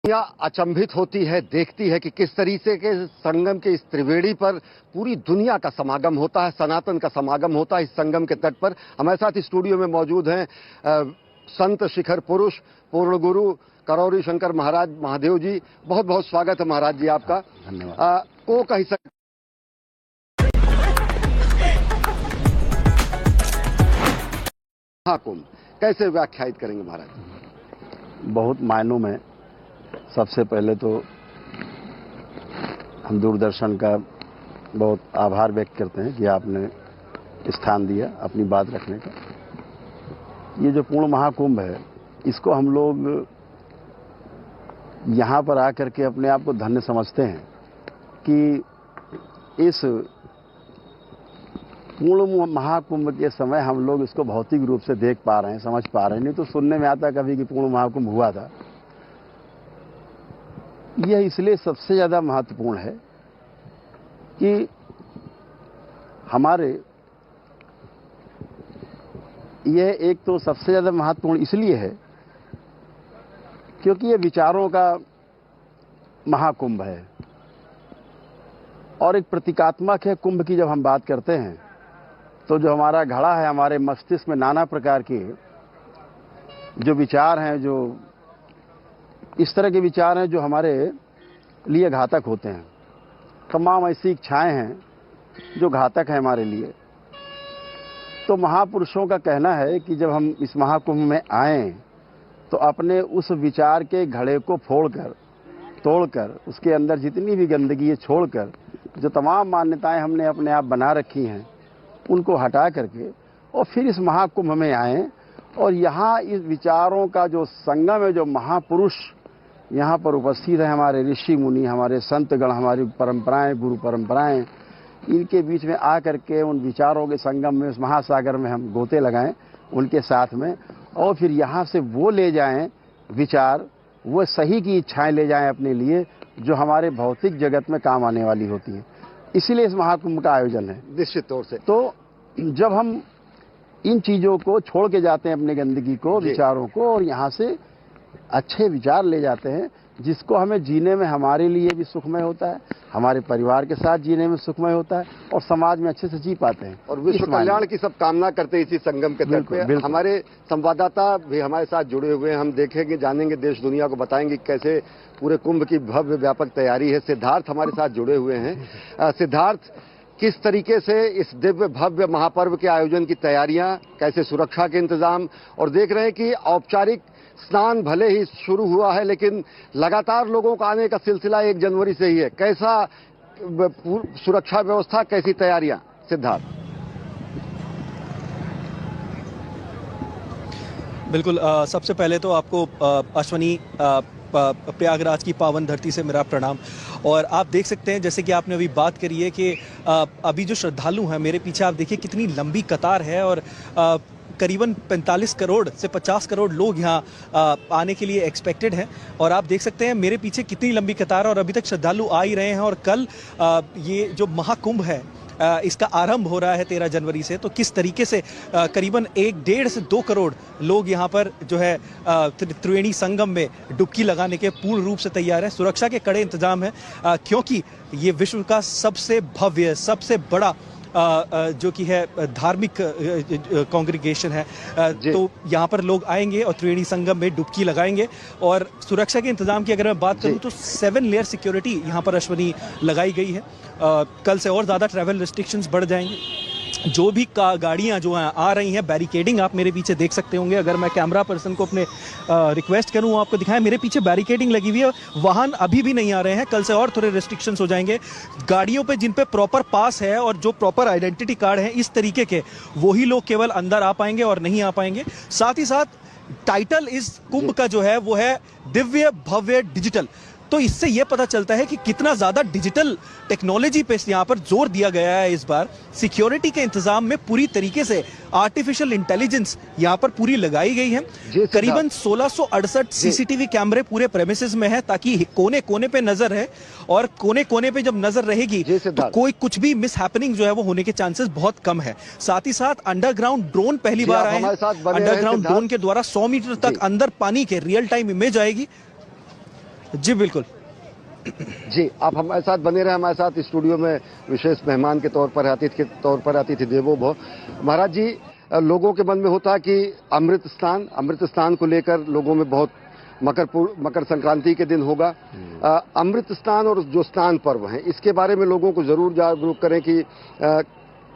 दुनिया अचंभित होती है, देखती है कि किस तरीके के संगम के इस त्रिवेणी पर पूरी दुनिया का समागम होता है, सनातन का समागम होता है इस संगम के तट पर। हमारे साथ स्टूडियो में मौजूद हैं संत शिखर पुरुष पूर्ण गुरु करौरी शंकर महाराज महादेव जी। बहुत बहुत स्वागत है महाराज जी आपका। धन्यवाद। को कही सकते महाकुंभ कैसे व्याख्यायित करेंगे महाराज? बहुत मायनों में सबसे पहले तो हम दूरदर्शन का बहुत आभार व्यक्त करते हैं कि आपने स्थान दिया अपनी बात रखने का। ये जो पूर्ण महाकुंभ है, इसको हम लोग यहाँ पर आकर के अपने आप को धन्य समझते हैं कि इस पूर्ण महाकुंभ के समय हम लोग इसको भौतिक रूप से देख पा रहे हैं, समझ पा रहे हैं। नहीं तो सुनने में आता कभी कि पूर्ण महाकुंभ हुआ था। यह इसलिए सबसे ज़्यादा महत्वपूर्ण है कि हमारे यह एक तो सबसे ज़्यादा महत्वपूर्ण इसलिए है क्योंकि यह विचारों का महाकुंभ है और एक प्रतीकात्मक है। कुंभ की जब हम बात करते हैं तो जो हमारा घड़ा है, हमारे मस्तिष्क में नाना प्रकार के जो विचार हैं, जो इस तरह के विचार हैं जो हमारे लिए घातक होते हैं। तमाम ऐसी इच्छाएं हैं जो घातक हैं हमारे लिए। तो महापुरुषों का कहना है कि जब हम इस महाकुंभ में आएं तो अपने उस विचार के घड़े को फोड़कर, तोड़कर, उसके अंदर जितनी भी गंदगी है छोड़कर, जो तमाम मान्यताएं हमने अपने आप बना रखी हैं उनको हटा करके और फिर इस महाकुंभ में आएं और यहाँ इस विचारों का जो संगम है, जो महापुरुष यहाँ पर उपस्थित है, हमारे ऋषि मुनि, हमारे संतगण, हमारी परंपराएं, गुरु परंपराएं, इनके बीच में आकर के उन विचारों के संगम में, उस महासागर में हम गोते लगाएं उनके साथ में और फिर यहाँ से वो ले जाएं विचार, वो सही की इच्छाएं ले जाएं अपने लिए जो हमारे भौतिक जगत में काम आने वाली होती हैं। इसीलिए इस महाकुंभ का आयोजन है। निश्चित तौर से तो जब हम इन चीज़ों को छोड़ के जाते हैं, अपने गंदगी को, विचारों को, और यहाँ से अच्छे विचार ले जाते हैं जिसको हमें जीने में हमारे लिए भी सुखमय होता है, हमारे परिवार के साथ जीने में सुखमय होता है और समाज में अच्छे से जी पाते हैं और विश्व कल्याण की सब कामना करते हैं इसी संगम के तट पे। हमारे संवाददाता भी हमारे साथ जुड़े हुए हैं, हम देखेंगे, जानेंगे, देश दुनिया को बताएंगे कैसे पूरे कुंभ की भव्य व्यापक तैयारी है। सिद्धार्थ हमारे साथ जुड़े हुए हैं। सिद्धार्थ, किस तरीके से इस दिव्य भव्य महापर्व के आयोजन की तैयारियां, कैसे सुरक्षा के इंतजाम, और देख रहे हैं कि औपचारिक स्नान भले ही शुरू हुआ है लेकिन लगातार लोगों का आने का सिलसिला 1 जनवरी से ही है। कैसा सुरक्षा व्यवस्था, कैसी तैयारियां सिद्धार्थ? बिल्कुल, सबसे पहले तो आपको अश्वनी प्रयागराज की पावन धरती से मेरा प्रणाम। और आप देख सकते हैं जैसे कि आपने अभी बात करी है कि अभी जो श्रद्धालु हैं, मेरे पीछे आप देखिए कितनी लंबी कतार है और करीबन 45 करोड़ से 50 करोड़ लोग यहाँ आने के लिए एक्सपेक्टेड हैं। और आप देख सकते हैं मेरे पीछे कितनी लंबी कतार है और अभी तक श्रद्धालु आ ही रहे हैं। और कल ये जो महाकुंभ है इसका आरंभ हो रहा है 13 जनवरी से। तो किस तरीके से करीबन 1.5 से 2 करोड़ लोग यहाँ पर जो है त्रिवेणी संगम में डुबकी लगाने के पूर्ण रूप से तैयार हैं। सुरक्षा के कड़े इंतजाम हैं क्योंकि ये विश्व का सबसे भव्य, सबसे बड़ा जो कि है धार्मिक कांग्रीगेशन है। तो यहाँ पर लोग आएंगे और त्रिवेणी संगम में डुबकी लगाएंगे। और सुरक्षा के इंतजाम की अगर मैं बात करूँ तो 7 लेयर सिक्योरिटी यहाँ पर अश्वनी लगाई गई है। कल से और ज़्यादा ट्रैवल रिस्ट्रिक्शंस बढ़ जाएंगे। जो भी गाड़ियां जो हैं आ रही हैं, बैरिकेडिंग आप मेरे पीछे देख सकते होंगे। अगर मैं कैमरा पर्सन को अपने रिक्वेस्ट करूं आपको दिखाएं, मेरे पीछे बैरिकेडिंग लगी हुई है। वाहन अभी भी नहीं आ रहे हैं, कल से और थोड़े रिस्ट्रिक्शंस हो जाएंगे। गाड़ियों पे जिन पे प्रॉपर पास है और जो प्रॉपर आइडेंटिटी कार्ड है इस तरीके के, वही लोग केवल अंदर आ पाएंगे और नहीं आ पाएंगे। साथ ही साथ टाइटल इस कुंभ का जो है वो है दिव्य भव्य डिजिटल। तो इससे यह पता चलता है कि कितना ज्यादा डिजिटल टेक्नोलॉजी पे यहाँ पर जोर दिया गया है। इस बार सिक्योरिटी के इंतजाम में पूरी तरीके से आर्टिफिशियल इंटेलिजेंस यहाँ पर पूरी लगाई गई है। करीबन 1668 सीसीटीवी कैमरे पूरे प्रेमिसेस में है ताकि कोने कोने पे नजर है और कोने कोने पे जब नजर रहेगी तो कोई कुछ भी मिस हैपनिंग जो है वो होने के चांसेस बहुत कम है। साथ ही साथ अंडरग्राउंड ड्रोन पहली बार आए हैं। अंडरग्राउंड ड्रोन के द्वारा 100 मीटर तक अंदर पानी के रियल टाइम इमेज आएगी। जी बिल्कुल। जी, आप हमारे साथ बने रहे। हमारे साथ स्टूडियो में विशेष मेहमान के तौर पर, अतिथि के तौर पर, अतिथि देवो भव। महाराज जी, लोगों के मन में होता है कि अमृत स्नान को लेकर लोगों में बहुत मकर संक्रांति के दिन होगा। अमृत स्नान और जो स्नान पर्व है, इसके बारे में लोगों को जरूर जागरूक करें कि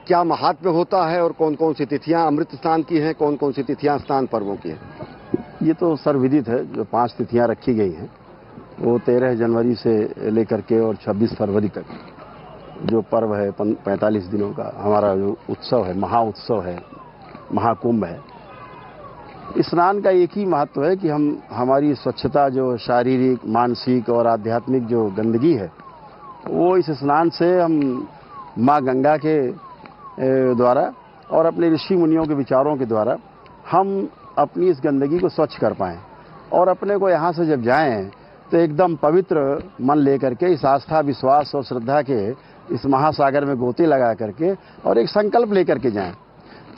क्या महात्म्य होता है और कौन कौन सी तिथियां अमृत स्नान की हैं, कौन कौन सी तिथियां स्नान पर्वों की हैं। ये तो सर्वविदित है। जो 5 तिथियां रखी गई हैं वो 13 जनवरी से लेकर के और 26 फरवरी तक जो पर्व है, 45 दिनों का हमारा जो उत्सव है, महा उत्सव है, महाकुंभ है। स्नान का एक ही महत्व है कि हम हमारी स्वच्छता, जो शारीरिक, मानसिक और आध्यात्मिक जो गंदगी है, वो इस स्नान से हम माँ गंगा के द्वारा और अपने ऋषि मुनियों के विचारों के द्वारा हम अपनी इस गंदगी को स्वच्छ कर पाएं और अपने को यहाँ से जब जाएं तो एकदम पवित्र मन लेकर के इस आस्था, विश्वास और श्रद्धा के इस महासागर में गोते लगा करके और एक संकल्प लेकर के जाएं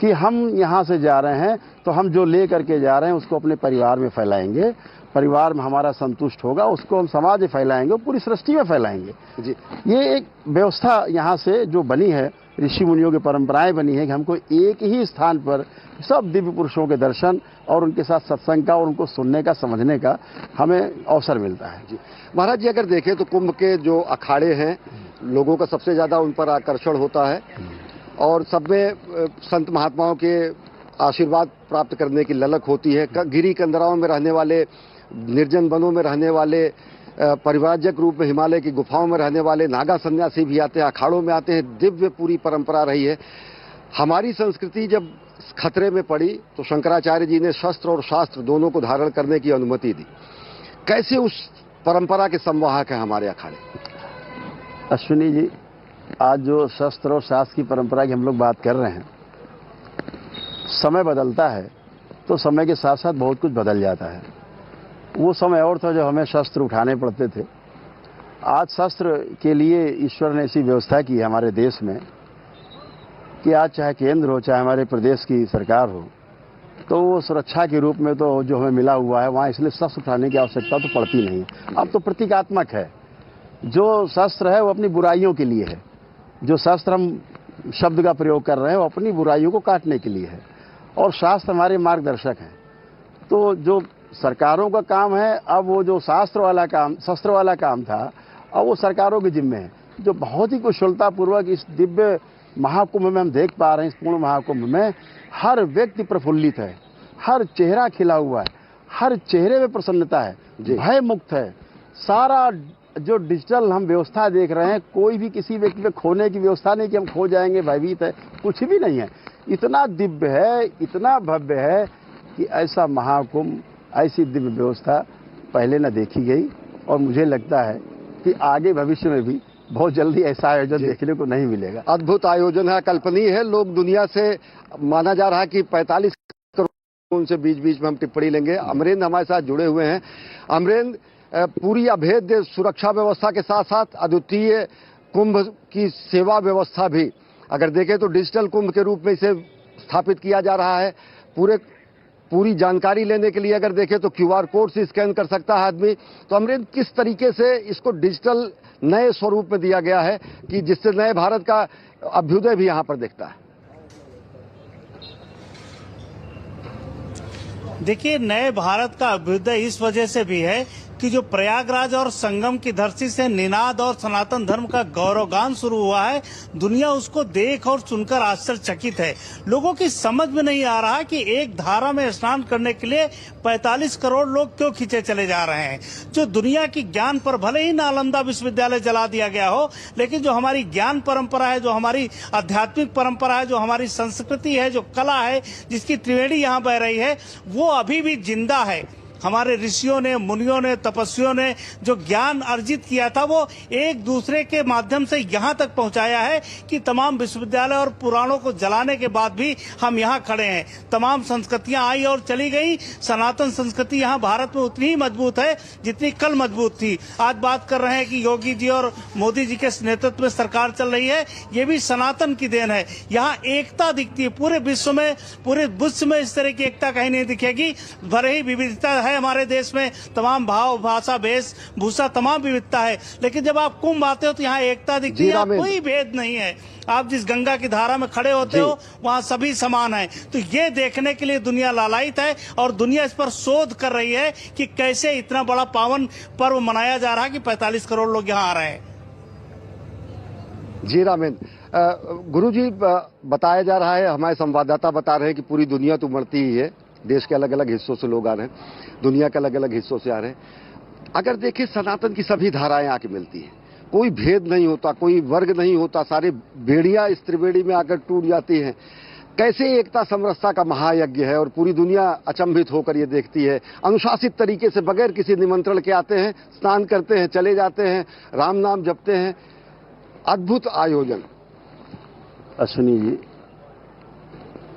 कि हम यहाँ से जा रहे हैं तो हम जो ले करके जा रहे हैं उसको अपने परिवार में फैलाएंगे, परिवार में हमारा संतुष्ट होगा, उसको हम समाज में फैलाएंगे, पूरी सृष्टि में फैलाएंगे। जी, ये एक व्यवस्था यहाँ से जो बनी है, ऋषि मुनियों की परंपराएं बनी है कि हमको एक ही स्थान पर सब दिव्य पुरुषों के दर्शन और उनके साथ सत्संग का और उनको सुनने का, समझने का हमें अवसर मिलता है। जी महाराज जी, अगर देखें तो कुंभ के जो अखाड़े हैं, लोगों का सबसे ज्यादा उन पर आकर्षण होता है और सब में संत महात्माओं के आशीर्वाद प्राप्त करने की ललक होती है। गिरी कंदराओं में रहने वाले, निर्जन वनों में रहने वाले, परिव्राजक रूप में हिमालय की गुफाओं में रहने वाले नागा सन्यासी भी आते हैं, अखाड़ों में आते हैं। दिव्य पूरी परंपरा रही है। हमारी संस्कृति जब खतरे में पड़ी तो शंकराचार्य जी ने शस्त्र और शास्त्र दोनों को धारण करने की अनुमति दी। कैसे उस परंपरा के संवाहक हैं हमारे अखाड़े? अश्विनी जी, आज जो शस्त्र और शास्त्र की परंपरा की हम लोग बात कर रहे हैं, समय बदलता है तो समय के साथ साथ बहुत कुछ बदल जाता है। वो समय और था जब हमें शस्त्र उठाने पड़ते थे। आज शस्त्र के लिए ईश्वर ने ऐसी व्यवस्था की है हमारे देश में कि आज चाहे केंद्र हो, चाहे हमारे प्रदेश की सरकार हो, तो वो सुरक्षा के रूप में तो जो हमें मिला हुआ है, वहाँ इसलिए शस्त्र उठाने की आवश्यकता तो पड़ती नहीं है। अब तो प्रतीकात्मक है। जो शस्त्र है वो अपनी बुराइयों के लिए है। जो शस्त्र हम शब्द का प्रयोग कर रहे हैं वो अपनी बुराइयों को काटने के लिए है और शास्त्र हमारे मार्गदर्शक हैं। तो जो सरकारों का काम है, अब वो जो शस्त्र वाला काम था, अब वो सरकारों के जिम्मे है, जो बहुत ही कुशलतापूर्वक इस दिव्य महाकुंभ में हम देख पा रहे हैं। इस पूर्ण महाकुंभ में हर व्यक्ति प्रफुल्लित है, हर चेहरा खिला हुआ है, हर चेहरे में प्रसन्नता है, भय मुक्त है। सारा जो डिजिटल हम व्यवस्था देख रहे हैं, कोई भी किसी व्यक्ति पे खोने की व्यवस्था नहीं कि हम खो जाएंगे, भयभीत है, कुछ भी नहीं है। इतना दिव्य है, इतना भव्य है कि ऐसा महाकुंभ, ऐसी दिव्य व्यवस्था पहले न देखी गई और मुझे लगता है कि आगे भविष्य में भी बहुत जल्दी ऐसा आयोजन देखने को नहीं मिलेगा। अद्भुत आयोजन है, कल्पनीय है। लोग दुनिया से माना जा रहा है कि 45 करोड़, उनसे बीच बीच में हम टिप्पणी लेंगे। अमरेंद्र हमारे साथ जुड़े हुए हैं। अमरेंद्र, पूरी अभेद्य सुरक्षा व्यवस्था के साथ साथ अद्वितीय कुंभ की सेवा व्यवस्था भी अगर देखें तो डिजिटल कुंभ के रूप में इसे स्थापित किया जा रहा है। पूरी जानकारी लेने के लिए अगर देखें तो QR कोड से स्कैन कर सकता है आदमी। तो अमरेंद्र, किस तरीके से इसको डिजिटल नए स्वरूप में दिया गया है कि जिससे नए भारत का अभ्युदय भी यहां पर दिखता है? देखिए, नए भारत का अभ्युदय इस वजह से भी है कि जो प्रयागराज और संगम की धरती से निनाद और सनातन धर्म का गौरवगान शुरू हुआ है, दुनिया उसको देख और सुनकर आश्चर्यचकित है। लोगों की समझ में नहीं आ रहा कि एक धारा में स्नान करने के लिए 45 करोड़ लोग क्यों खींचे चले जा रहे हैं। जो दुनिया की ज्ञान पर भले ही नालंदा विश्वविद्यालय जला दिया गया हो, लेकिन जो हमारी ज्ञान परंपरा है, जो हमारी आध्यात्मिक परंपरा है, जो हमारी संस्कृति है, जो कला है, जिसकी त्रिवेणी यहाँ बह रही है, वो अभी भी जिंदा है। हमारे ऋषियों ने, मुनियों ने, तपस्वियों ने जो ज्ञान अर्जित किया था, वो एक दूसरे के माध्यम से यहाँ तक पहुँचाया है कि तमाम विश्वविद्यालय और पुराणों को जलाने के बाद भी हम यहाँ खड़े हैं। तमाम संस्कृतियाँ आई और चली गई, सनातन संस्कृति यहाँ भारत में उतनी ही मजबूत है जितनी कल मजबूत थी। आज बात कर रहे हैं कि योगी जी और मोदी जी के नेतृत्व में सरकार चल रही है, ये भी सनातन की देन है। यहाँ एकता दिखती है। पूरे विश्व में इस तरह की एकता कहीं नहीं दिखेगी। भले ही विविधता है, है हमारे देश में, तमाम भाव भाषा वेशभूषा तमाम विविधता है, लेकिन जब आप कुंभ आते हो तो यहाँ एकता दिखती है, कोई भेद नहीं है। आप जिस गंगा की धारा में खड़े होते हो वहाँ सभी समान हैं। तो ये देखने के लिए दुनिया लालायित है और दुनिया इस पर शोध कर रही है कि कैसे इतना बड़ा पावन पर्व मनाया जा रहा है कि 45 करोड़ लोग यहाँ आ रहे हैं। जी रामेंद्र, गुरुजी बताया जा रहा है, हमारे संवाददाता बता रहे हैं कि पूरी दुनिया तो उमड़ती ही है, देश के अलग अलग हिस्सों से लोग आ रहे हैं, दुनिया के अलग अलग हिस्सों से आ रहे हैं। अगर देखिए सनातन की सभी धाराएं आके मिलती हैं, कोई भेद नहीं होता, कोई वर्ग नहीं होता, सारे बेड़ियां इस त्रिवेणी में आकर टूट जाती हैं। कैसे एकता समरसता का महायज्ञ है और पूरी दुनिया अचंभित होकर ये देखती है। अनुशासित तरीके से बगैर किसी निमंत्रण के आते हैं, स्नान करते हैं, चले जाते हैं, राम नाम जपते हैं। अद्भुत आयोजन। अश्विनी जी,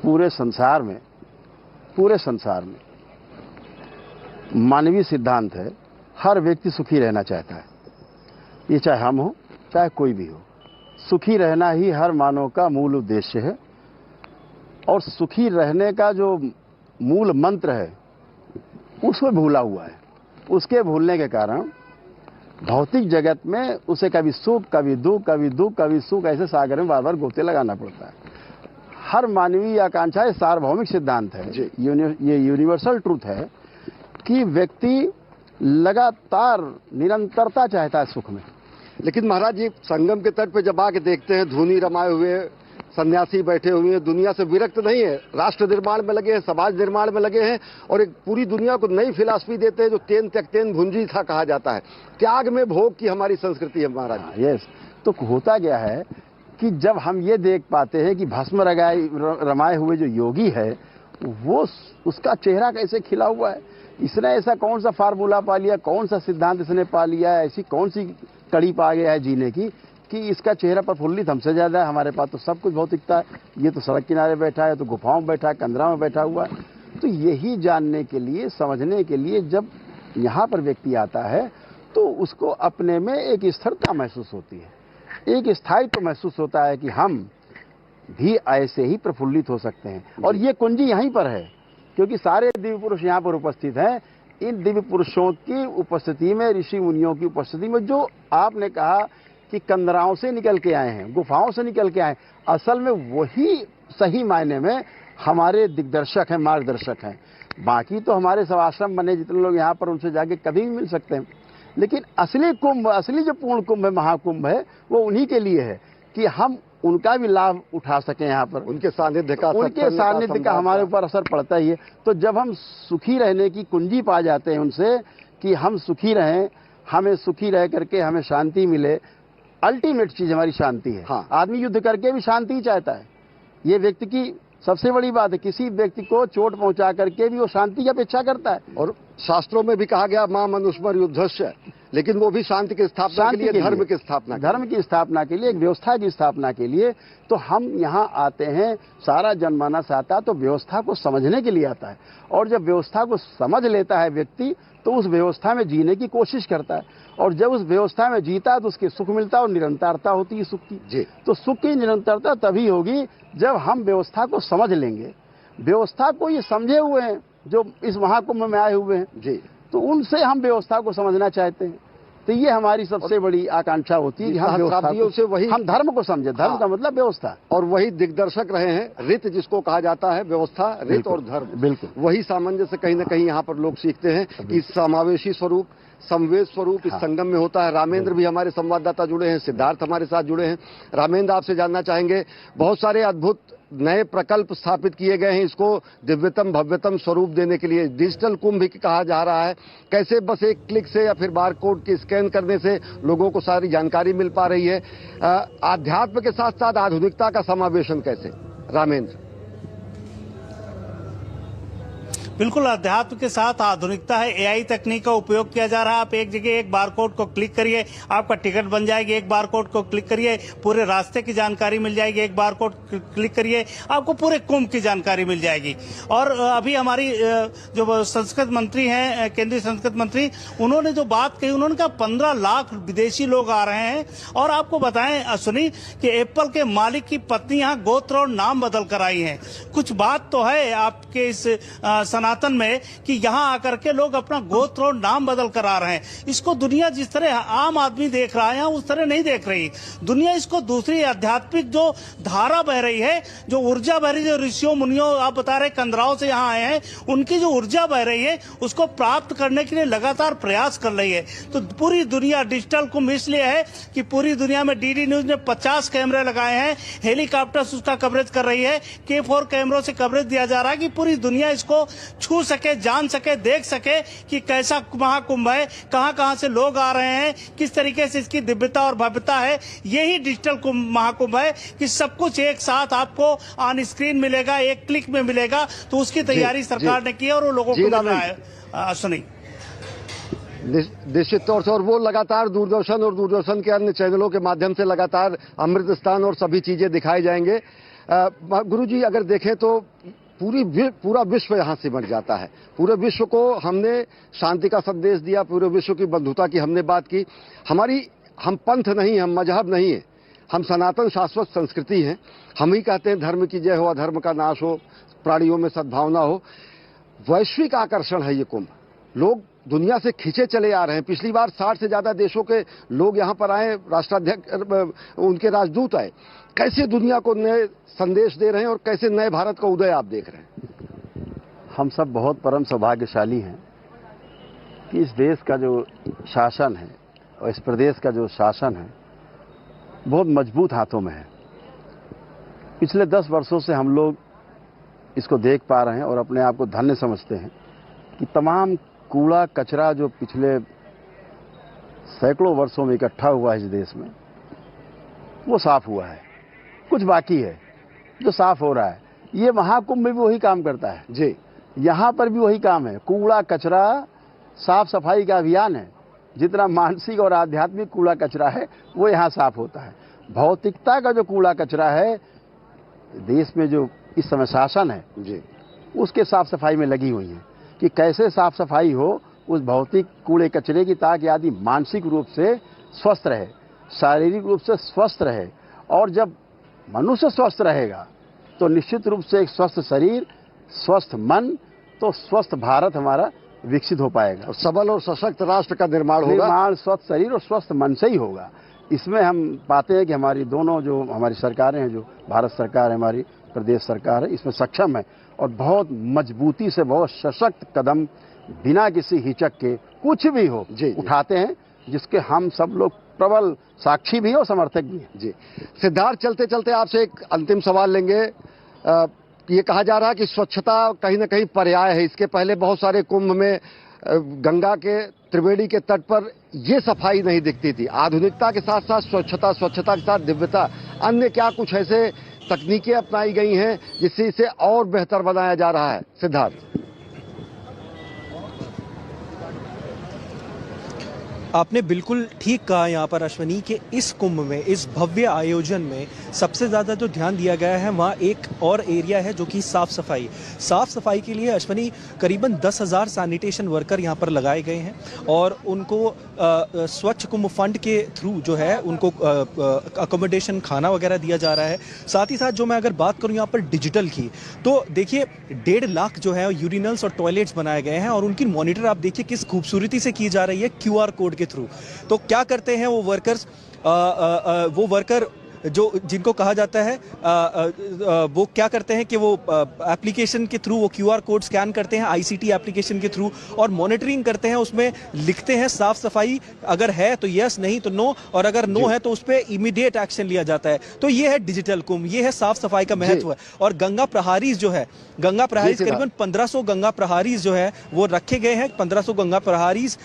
पूरे संसार में मानवीय सिद्धांत है, हर व्यक्ति सुखी रहना चाहता है। ये चाहे हम हो चाहे कोई भी हो, सुखी रहना ही हर मानव का मूल उद्देश्य है। और सुखी रहने का जो मूल मंत्र है उसको भूला हुआ है। उसके भूलने के कारण भौतिक जगत में उसे कभी सुख, कभी दुख, कभी दुख, कभी सुख, ऐसे सागर में बार बार गोते लगाना पड़ता है। हर मानवीय आकांक्षा सार्वभौमिक सिद्धांत है, ये यूनिवर्सल ट्रूथ है कि व्यक्ति लगातार निरंतरता चाहता है सुख में। लेकिन महाराज जी, संगम के तट पे जब आके देखते हैं, धूनी रमाए हुए सन्यासी बैठे हुए हैं, दुनिया से विरक्त नहीं है, राष्ट्र निर्माण में लगे हैं, समाज निर्माण में लगे हैं और एक पूरी दुनिया को नई फिलॉसफी देते हैं जो तेन त्यक्तेन भुंजी था कहा जाता है। त्याग में भोग की हमारी संस्कृति है महाराज। यस, तो होता गया है कि जब हम ये देख पाते हैं कि भस्म रमाए हुए जो योगी है वो उसका चेहरा कैसे खिला हुआ है, इसने ऐसा कौन सा फार्मूला पा लिया, कौन सा सिद्धांत इसने पा लिया है, ऐसी कौन सी कड़ी पा गया है जीने की कि इसका चेहरा प्रफुल्लित हमसे ज्यादा है। हमारे पास तो सब कुछ भौतिकता है, ये तो सड़क किनारे बैठा है, तो गुफाओं में बैठा है, कंदरा में बैठा हुआ है। तो यही जानने के लिए, समझने के लिए जब यहाँ पर व्यक्ति आता है तो उसको अपने में एक स्थिरता महसूस होती है, एक स्थायित्व महसूस होता है कि हम भी ऐसे ही प्रफुल्लित हो सकते हैं। और ये कुंजी यहीं पर है क्योंकि सारे दिव्य पुरुष यहाँ पर उपस्थित हैं। इन दिव्य पुरुषों की उपस्थिति में, ऋषि मुनियों की उपस्थिति में, जो आपने कहा कि कंदराओं से निकल के आए हैं, गुफाओं से निकल के आए, असल में वही सही मायने में हमारे दिग्दर्शक हैं, मार्गदर्शक हैं। बाकी तो हमारे सब आश्रम बने जितने लोग यहाँ पर, उनसे जाके कभी भी मिल सकते हैं, लेकिन असली कुंभ, असली जो पूर्ण कुंभ है, महाकुंभ है, वो उन्हीं के लिए है कि हम उनका भी लाभ उठा सकें। यहाँ पर उनके सानिध्य का हमारे ऊपर असर पड़ता ही है। तो जब हम सुखी रहने की कुंजी पा जाते हैं उनसे कि हम सुखी रहें, हमें सुखी रह करके हमें शांति मिले, अल्टीमेट चीज हमारी शांति है। हाँ। आदमी युद्ध करके भी शांति ही चाहता है, ये व्यक्ति की सबसे बड़ी बात है। किसी व्यक्ति को चोट पहुंचा करके भी वो शांति की अपेक्षा करता है। और शास्त्रों में भी कहा गया मां मनुष्मर युद्धस्य, लेकिन वो भी शांति की स्थापना के लिए, धर्म की स्थापना के लिए, एक व्यवस्था की स्थापना के लिए। तो हम यहाँ आते हैं, सारा जनमानस आता तो व्यवस्था को समझने के लिए आता है, और जब व्यवस्था को समझ लेता है व्यक्ति तो उस व्यवस्था में जीने की कोशिश करता है, और जब उस व्यवस्था में जीता है तो उसके सुख मिलता है और निरंतरता होती है सुख की। जी। तो सुख की निरंतरता तभी होगी जब हम व्यवस्था को समझ लेंगे। व्यवस्था को ये समझे हुए हैं जो इस महाकुंभ में आए हुए हैं जी, तो उनसे हम व्यवस्था को समझना चाहते हैं। तो ये हमारी सबसे बड़ी आकांक्षा होती है कि हम व्यवस्था से वही, हम धर्म को समझे। धर्म का मतलब व्यवस्था, और वही दिग्दर्शक रहे हैं। रित जिसको कहा जाता है, व्यवस्था, रित और धर्म, बिल्कुल वही सामंजस्य कहीं ना कहीं यहाँ पर लोग सीखते हैं कि समावेशी स्वरूप, संवेद स्वरूप इस संगम में होता है। रामेंद्र भी हमारे संवाददाता जुड़े हैं, सिद्धार्थ हमारे साथ जुड़े हैं। रामेंद्र, आपसे जानना चाहेंगे, बहुत सारे अद्भुत नए प्रकल्प स्थापित किए गए हैं इसको दिव्यतम भव्यतम स्वरूप देने के लिए। डिजिटल कुंभ भी कहा जा रहा है। कैसे बस एक क्लिक से या फिर बारकोड के स्कैन करने से लोगों को सारी जानकारी मिल पा रही है। आध्यात्म के साथ साथ आधुनिकता का समावेशन कैसे, रामेंद्र? बिल्कुल, अध्यात्म के साथ आधुनिकता है। एआई तकनीक का उपयोग किया जा रहा है। आप एक जगह एक बारकोड को क्लिक करिए, आपका टिकट बन जाएगी। एक बारकोड को क्लिक करिए, पूरे रास्ते की जानकारी मिल जाएगी। एक बारकोड क्लिक करिए, आपको पूरे कुंभ की जानकारी मिल जाएगी। और अभी हमारी जो संस्कृत मंत्री हैं, केंद्रीय संस्कृत मंत्री, उन्होंने जो बात कही, उन्होंने कहा 15 लाख विदेशी लोग आ रहे हैं। और आपको बताएं अश्विनी कि एप्पल के मालिक की पत्नी यहाँ गोत्र और नाम बदल कर आई है। कुछ बात तो है आपके इस सनातन में कि यहाँ आकर के लोग अपना गोत्र और नाम बदल कर आ रहे हैं। इसको दुनिया जिस तरह आम आदमी देख रहा है उस तरह नहीं देख रही। दुनिया इसको दूसरी आध्यात्मिक जो धारा बह रही है, जो ऊर्जा बह रही है, जो ऋषियों मुनियों आप बता रहे कंदराओं से यहाँ आए हैं, उनकी जो ऊर्जा बह रही है उसको प्राप्त करने के लिए लगातार प्रयास कर रही है। तो पूरी दुनिया डिजिटल कुंभ इसलिए है कि पूरी दुनिया में डीडी न्यूज ने 50 कैमरे लगाए हैं, हेलीकॉप्टर उसका कवरेज कर रही है, K4 कैमरों से कवरेज दिया जा रहा है कि पूरी दुनिया इसको छू सके, जान सके, देख सके कि कैसा महाकुंभ है, कहां से लोग आ रहे हैं, किस तरीके से इसकी दिव्यता और भव्यता है। यही डिजिटल कुंभ महाकुंभ है कि सब कुछ एक साथ आपको ऑन स्क्रीन मिलेगा, एक क्लिक में मिलेगा। तो उसकी तैयारी सरकार ने की है और वो लोगों को मिल रहा है। सुनी निश्चित तौर से, और वो लगातार दूरदर्शन और दूरदर्शन के अन्य चैनलों के माध्यम से लगातार अमृत स्थान और सभी चीजें दिखाई जाएंगे। गुरुजी अगर देखें तो पूरा विश्व यहाँ सिमट जाता है। पूरे विश्व को हमने शांति का संदेश दिया, पूरे विश्व की बंधुता की हमने बात की। हम पंथ नहीं, हम मजहब नहीं है, हम सनातन शाश्वत संस्कृति हैं। हम ही कहते हैं धर्म की जय हो, अधर्म का नाश हो, प्राणियों में सद्भावना हो। वैश्विक आकर्षण है ये कुंभ। लोग दुनिया से खींचे चले आ रहे हैं। पिछली बार 60 से ज्यादा देशों के लोग यहाँ पर आए, राष्ट्राध्यक्ष उनके राजदूत आए। कैसे दुनिया को नए संदेश दे रहे हैं और कैसे नए भारत का उदय आप देख रहे हैं? हम सब बहुत परम सौभाग्यशाली हैं कि इस देश का जो शासन है और इस प्रदेश का जो शासन है बहुत मजबूत हाथों में है। पिछले 10 वर्षों से हम लोग इसको देख पा रहे हैं और अपने आप को धन्य समझते हैं कि तमाम कूड़ा कचरा जो पिछले सैकड़ों वर्षों में इकट्ठा हुआ है इस देश में, वो साफ हुआ है। कुछ बाकी है जो साफ हो रहा है। ये महाकुंभ में भी वही काम करता है जी। यहाँ पर भी वही काम है, कूड़ा कचरा साफ सफाई का अभियान है। जितना मानसिक और आध्यात्मिक कूड़ा कचरा है वो यहाँ साफ होता है। भौतिकता का जो कूड़ा कचरा है देश में जो इस समय शासन है जी, उसके साफ सफाई में लगी हुई है कि कैसे साफ सफाई हो उस भौतिक कूड़े कचरे की, ताकि आदमी मानसिक रूप से स्वस्थ रहे, शारीरिक रूप से स्वस्थ रहे। और जब मनुष्य स्वस्थ रहेगा तो निश्चित रूप से एक स्वस्थ शरीर, स्वस्थ मन, तो स्वस्थ भारत हमारा विकसित हो पाएगा और सबल और सशक्त राष्ट्र का निर्माण होगा। स्वस्थ शरीर और स्वस्थ मन से ही होगा। इसमें हम पाते हैं कि हमारी दोनों जो हमारी सरकारें हैं, जो भारत सरकार है, हमारी प्रदेश सरकार है, इसमें सक्षम है और बहुत मजबूती से, बहुत सशक्त कदम बिना किसी हिचक के कुछ भी हो उठाते हैं, जिसके हम सब लोग प्रबल साक्षी भी और समर्थक भी हैं जी। सिद्धार्थ, चलते चलते आपसे एक अंतिम सवाल लेंगे। ये कहा जा रहा है कि स्वच्छता कहीं ना कहीं पर्याय है। इसके पहले बहुत सारे कुंभ में गंगा के त्रिवेणी के तट पर ये सफाई नहीं दिखती थी। आधुनिकता के साथ साथ स्वच्छता के साथ दिव्यता, अन्य क्या कुछ ऐसे तकनीकें अपनाई गई हैं जिससे इसे और बेहतर बनाया जा रहा है? सिद्धार्थ, आपने बिल्कुल ठीक कहा यहाँ पर अश्वनी कि इस कुंभ में, इस भव्य आयोजन में सबसे ज़्यादा जो ध्यान दिया गया है वहाँ एक और एरिया है जो कि साफ़ सफाई के लिए अश्वनी करीबन 10,000 सैनिटेशन वर्कर यहाँ पर लगाए गए हैं और उनको स्वच्छ कुंभ फंड के थ्रू जो है उनको अकोमोडेशन, खाना वगैरह दिया जा रहा है। साथ ही साथ जो मैं अगर बात करूँ यहाँ पर डिजिटल की, तो देखिए 1.5 लाख जो है यूरिनल्स और टॉयलेट्स बनाए गए हैं और उनकी मॉनिटर आप देखिए किस खूबसूरती से की जा रही है QR कोड के थ्रू। तो क्या करते हैं वो वर्कर जो जिनको कहा जाता है वो क्या करते हैं कि वो एप्लीकेशन के थ्रू वो QR कोड स्कैन करते हैं ICT एप्लीकेशन के थ्रू और मॉनिटरिंग करते हैं। उसमें लिखते हैं साफ सफाई अगर है तो यस, नहीं तो नो, और अगर नो है तो उस पर इमीडिएट एक्शन लिया जाता है। तो ये है डिजिटल कुंभ, ये है साफ सफाई का महत्व। और गंगा प्रहारीज जो है, गंगा प्रहारीज करीबन 1500 गंगा प्रहारीज जो है वो रखे गए हैं। 1500 गंगा प्रहारीज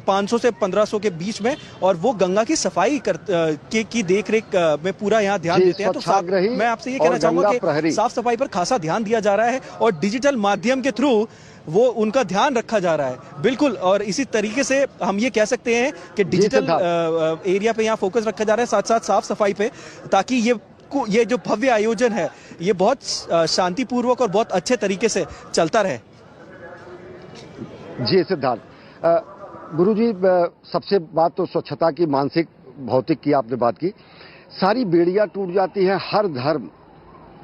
500 से 1500 के बीच में, और वो गंगा की सफाई की देख रेख में पूरा यहाँ ध्यान देते हैं। तो मैं आपसे ये कहना चाहूंगा कि साफ सफाई पर खासा ध्यान दिया जा रहा है और डिजिटल माध्यम के थ्रू वो उनका ध्यान रखा जा रहा है। बिल्कुल, और इसी तरीके से हम ये कह सकते हैं कि डिजिटल एरिया पे यहाँ फोकस रखा जा रहा है, साथ साथ साफ सफाई पे, ताकि ये जो भव्य आयोजन है ये बहुत शांतिपूर्वक और बहुत अच्छे तरीके से चलता रहे। जी सिद्धार्थ, गुरुजी सबसे बात तो स्वच्छता की, मानसिक भौतिक की आपने बात की। सारी बेड़ियां टूट जाती हैं, हर धर्म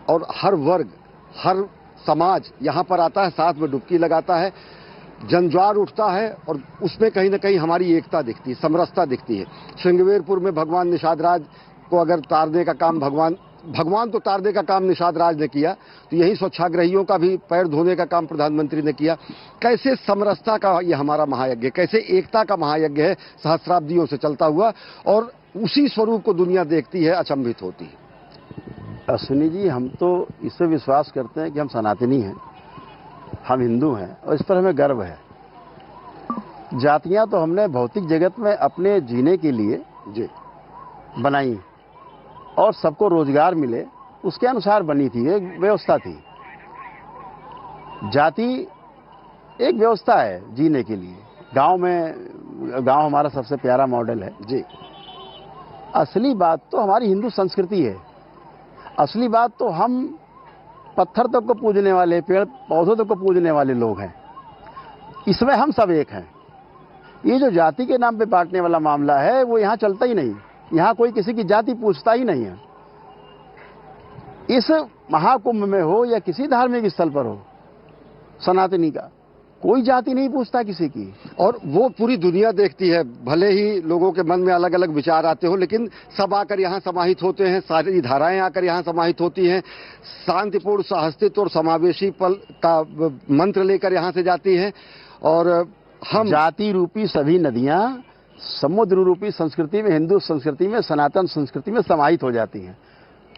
और हर वर्ग, हर समाज यहाँ पर आता है, साथ में डुबकी लगाता है, जनज्वार उठता है और उसमें कहीं ना कहीं हमारी एकता दिखती है, समरसता दिखती है। श्रृंगवेरपुर में भगवान निषाद राज को अगर तारने का काम भगवान तो तारने का काम निषाद राज ने किया, तो यही स्वच्छाग्रहियों का भी पैर धोने का काम प्रधानमंत्री ने किया। कैसे समरसता का ये हमारा महायज्ञ है, कैसे एकता का महायज्ञ है, सहस्राब्दियों से चलता हुआ, और उसी स्वरूप को दुनिया देखती है, अचंभित होती है। अश्विनी जी, हम तो इससे विश्वास करते हैं कि हम सनातनी हैं, हम हिंदू हैं, और इस पर हमें गर्व है। जातियां तो हमने भौतिक जगत में अपने जीने के लिए जी बनाई और सबको रोजगार मिले, उसके अनुसार बनी थी, एक व्यवस्था थी। जाति एक व्यवस्था है जीने के लिए। गांव हमारा सबसे प्यारा मॉडल है जी। असली बात तो हमारी हिंदू संस्कृति है। असली बात तो हम पत्थर तक को पूजने वाले, पेड़ पौधों तक को पूजने वाले लोग हैं। इसमें हम सब एक हैं। ये जो जाति के नाम पे बांटने वाला मामला है, वो यहाँ चलता ही नहीं। यहाँ कोई किसी की जाति पूछता ही नहीं है। इस महाकुंभ में हो या किसी धार्मिक स्थल पर हो, सनातनी का कोई जाति नहीं पूछता किसी की, और वो पूरी दुनिया देखती है। भले ही लोगों के मन में अलग अलग विचार आते हो, लेकिन सब आकर यहाँ समाहित होते हैं, सारी धाराएं आकर यहाँ समाहित होती हैं, शांतिपूर्ण सहअस्तित्व और समावेशी पल का मंत्र लेकर यहाँ से जाती हैं। और हम जाति रूपी सभी नदियां समुद्र रूपी संस्कृति में, हिंदू संस्कृति में, सनातन संस्कृति में समाहित हो जाती हैं।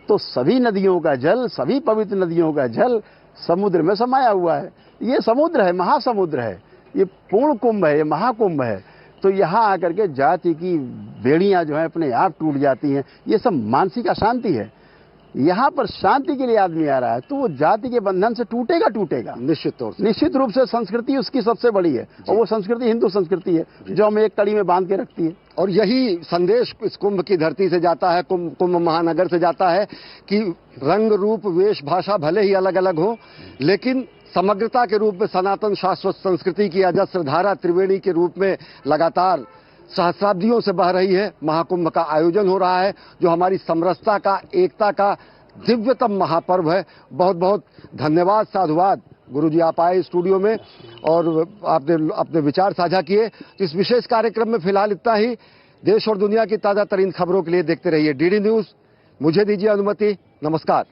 तो सभी नदियों का जल, सभी पवित्र नदियों का जल समुद्र में समाया हुआ है। ये समुद्र है, महासमुद्र है, ये पूर्ण कुंभ है, ये महाकुंभ है। तो यहाँ आकर के जाति की बेड़ियां जो है अपने आप टूट जाती हैं। ये सब मानसिक अशांति है। यहाँ पर शांति के लिए आदमी आ रहा है, तो वो जाति के बंधन से टूटेगा। निश्चित तौर से, निश्चित रूप से संस्कृति उसकी सबसे बड़ी है, और वो संस्कृति हिंदू संस्कृति है जो हमें एक कड़ी में बांध के रखती है। और यही संदेश इस कुंभ की धरती से जाता है, कुंभ महानगर से जाता है कि रंग रूप वेश भाषा भले ही अलग अलग हो, लेकिन समग्रता के रूप में सनातन शाश्वत संस्कृति की अजस्र धारा त्रिवेणी के रूप में लगातार सहस्राब्दियों से बह रही है। महाकुंभ का आयोजन हो रहा है, जो हमारी समरसता का, एकता का दिव्यतम महापर्व है। बहुत बहुत धन्यवाद, साधुवाद गुरुजी, आप आए स्टूडियो में और आपने अपने विचार साझा किए। इस विशेष कार्यक्रम में फिलहाल इतना ही। देश और दुनिया की ताजा तरीन खबरों के लिए देखते रहिए डीडी न्यूज। मुझे दीजिए अनुमति। नमस्कार।